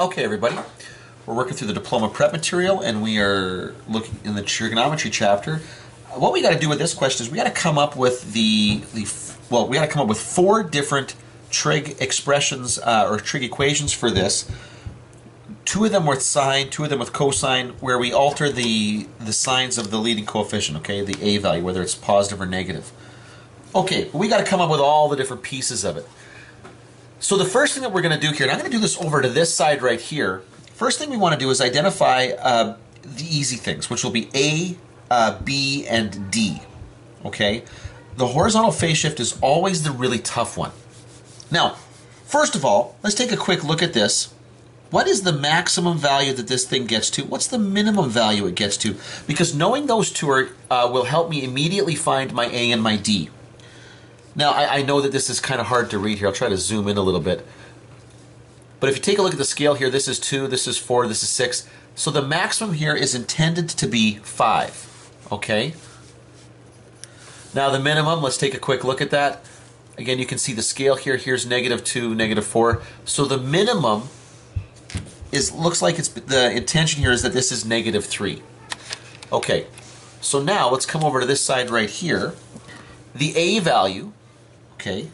Okay, everybody, we're working through the Diploma prep material, and we are looking in the trigonometry chapter. What we got to do with this question is we got to come up with we got to come up with 4 different trig expressions or trig equations for this. 2 of them with sine, 2 of them with cosine, where we alter the signs of the leading coefficient, okay, the a value, whether it's positive or negative. Okay, we got to come up with all the different pieces of it. So the first thing that we're going to do here, and I'm going to do this over to this side right here. First thing we want to do is identify the easy things, which will be A, B, and D. Okay? The horizontal phase shift is always the really tough one. Now, first of all, let's take a quick look at this. What is the maximum value that this thing gets to? What's the minimum value it gets to? Because knowing those two will help me immediately find my A and my D. Now, I know that this is kind of hard to read here. I'll try to zoom in a little bit. But if you take a look at the scale here, this is 2, this is 4, this is 6. So the maximum here is intended to be 5. Okay? Now the minimum, let's take a quick look at that. Again, you can see the scale here. Here's -2, -4. So the minimum looks like the intention here is that this is -3. Okay. So now let's come over to this side right here. The A value, okay,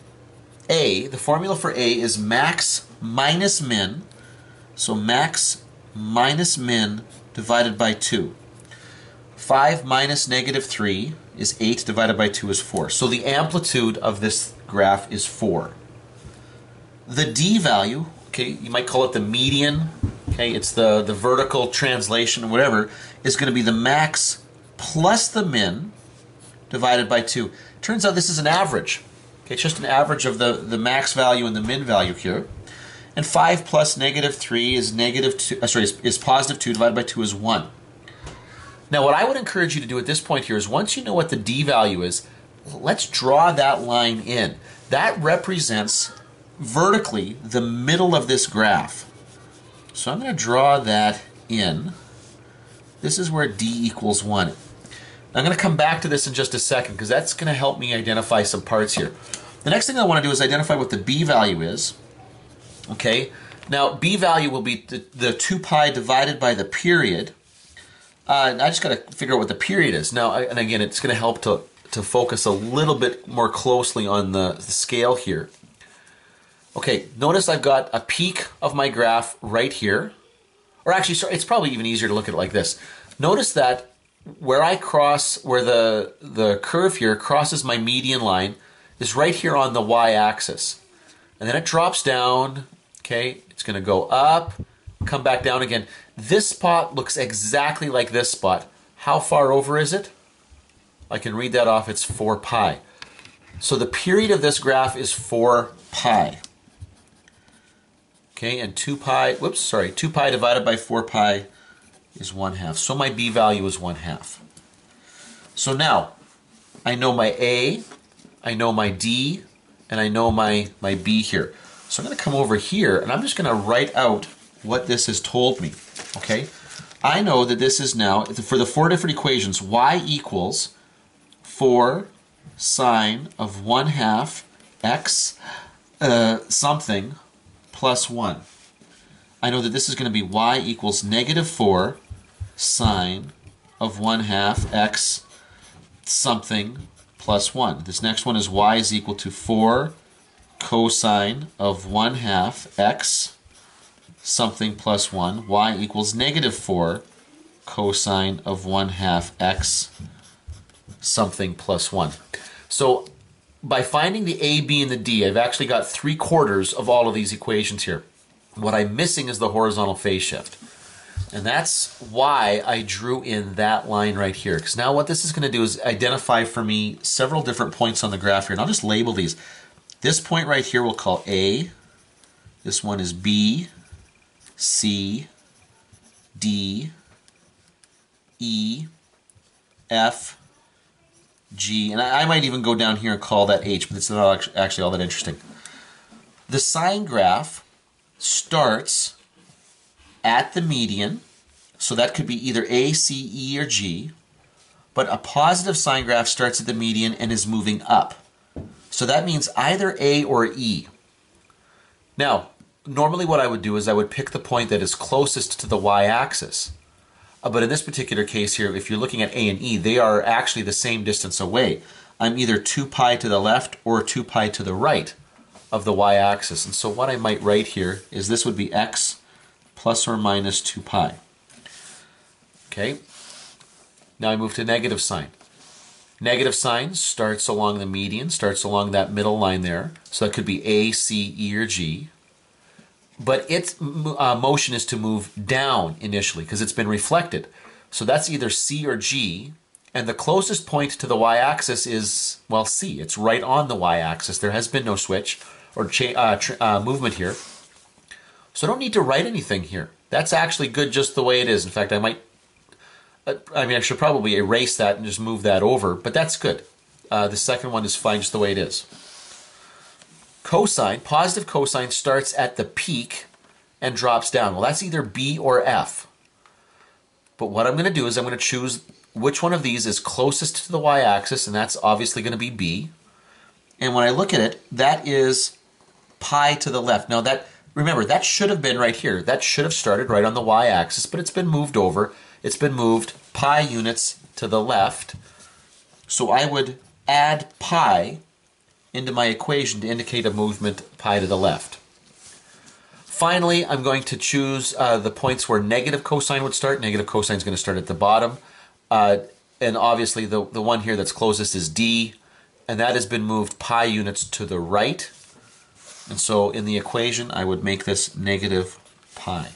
A, the formula for A is max minus min, so max minus min divided by 2. 5 minus -3 is 8 divided by 2 is 4. So the amplitude of this graph is 4. The D value, okay, you might call it the median, okay, it's the vertical translation or whatever, is going to be the max plus the min divided by 2. Turns out this is an average. Okay, it's just an average of the max value and the min value here. And 5 plus -3 is is positive 2 divided by 2 is 1. Now what I would encourage you to do at this point here is once you know what the D value is, let's draw that line in. That represents vertically the middle of this graph. So I'm going to draw that in. This is where D equals 1. I'm going to come back to this in just a second because that's going to help me identify some parts here. The next thing I want to do is identify what the B value is. Okay, now B value will be the 2 pi divided by the period. I just got to figure out what the period is. Now, and again, it's going to help to focus a little bit more closely on the scale here. Okay, notice I've got a peak of my graph right here. Or actually, sorry, it's probably even easier to look at it like this. Notice that where the curve here crosses my median line is right here on the y-axis. And then it drops down, okay, it's going to go up, come back down again. This spot looks exactly like this spot. How far over is it? I can read that off, it's 4 pi. So the period of this graph is 4 pi. Okay, and 2 pi divided by 4 pi is 1/2. So my B value is 1/2. So now, I know my A, I know my D, and I know my B here. So I'm going to come over here, and I'm just going to write out what this has told me. Okay, I know that this is now, for the 4 different equations, y equals 4 sine of 1/2 x something plus 1. I know that this is going to be y equals -4 sine of 1/2 x something plus 1. This next one is y is equal to 4 cosine of 1/2 x something plus 1. Y equals -4 cosine of 1/2 x something plus 1. So by finding the A, B, and the D, I've actually got 3/4 of all of these equations here. What I'm missing is the horizontal phase shift. And that's why I drew in that line right here. Because now what this is going to do is identify for me several different points on the graph here. And I'll just label these. This point right here we'll call A. This one is B, C, D, E, F, G. And I might even go down here and call that H, but it's not actually all that interesting. The sine graph starts at the median, so that could be either A, C, E, or G, but a positive sine graph starts at the median and is moving up. So that means either A or E. Now, normally what I would do is I would pick the point that is closest to the y-axis. But in this particular case here, if you're looking at A and E, they are actually the same distance away. I'm either 2 pi to the left or 2 pi to the right of the y-axis. And so what I might write here is this would be x plus or minus 2 pi. Okay, now I move to negative sign. Negative sign starts along the median, starts along that middle line there. So that could be A, C, E, or G. But its motion is to move down initially because it's been reflected. So that's either C or G. And the closest point to the y-axis is, well, C. It's right on the y-axis. There has been no switch or movement here. So I don't need to write anything here. That's actually good just the way it is. In fact, I should probably erase that and just move that over, but that's good. The second one is fine just the way it is. Cosine, positive cosine starts at the peak and drops down. Well, that's either B or F. But what I'm going to do is I'm going to choose which one of these is closest to the y-axis, and that's obviously going to be B. And when I look at it, that is pi to the left. Now remember, that should have been right here. That should have started right on the y-axis, but it's been moved over. It's been moved pi units to the left. So I would add pi into my equation to indicate a movement pi to the left. Finally, I'm going to choose the points where negative cosine would start. Negative cosine is going to start at the bottom. And obviously the one here that's closest is D, and that has been moved pi units to the right. And so in the equation, I would make this negative pi.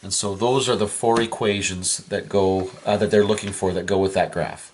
And so those are the 4 equations that they're looking for that go with that graph.